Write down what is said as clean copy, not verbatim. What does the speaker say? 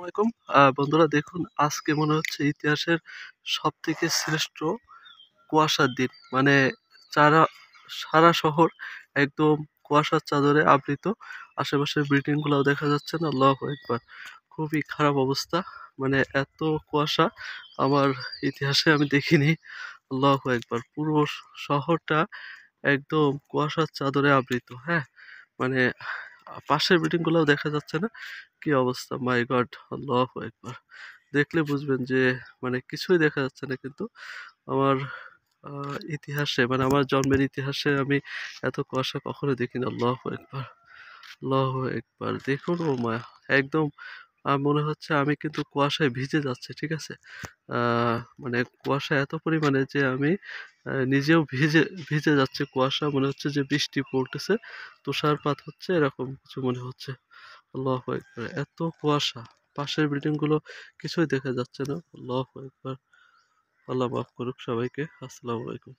আলাইকুম। বন্ধুরা দেখুন, আজকে মনে হচ্ছে ইতিহাসের সবথেকে শ্রেষ্ঠ কুয়াশার দিন। মানে সারা সারা শহর একদম কুয়াশার চাদরে আবৃত। আশেপাশের বিল্ডিং গুলাও দেখা যাচ্ছে না। আল্লাহু আকবার! খুবই খারাপ অবস্থা। মানে এত কুয়াশা আমার ইতিহাসে আমি দেখিনি। আল্লাহু আকবার! পুরো শহরটা একদম কুয়াশার চাদরে আবৃত। হ্যাঁ? মানে পাশের বিল্ডিং গুলাও দেখা যাচ্ছে না। কি অবস্থা! মাই গড! আল্লাহু আকবার! দেখলে বুঝবেন যে মানে কিছুই দেখা যাচ্ছে না, কিন্তু আমার আ ইতিহাসে মানে আমার জন্মের ইতিহাসে আমি এত কুয়াশা কখনো দেখিনি। আল্লাহু আকবার! আল্লাহু আকবার! দেখুন, ও মা! একদম মনে হচ্ছে আমি কিন্তু কুয়াশায় ভিজে যাচ্ছি। ঠিক আছে? আ মানে কুয়াশা এত পরিমাণে যে আমি নিজেও ভিজে ভিজে যাচ্ছি। কুয়াশা মনে হচ্ছে যে বৃষ্টি পড়তেছে, তুষারপাত হচ্ছে, এরকম কিছু মনে হচ্ছে। আল্লাহু আকবার! এত কুয়াশা! পাশের বিল্ডিং গুলো কিছুই দেখা যাচ্ছে না। আল্লাহু আকবার! আল্লাহ মাফ করুক সবাইকে। আসসালামু আলাইকুম।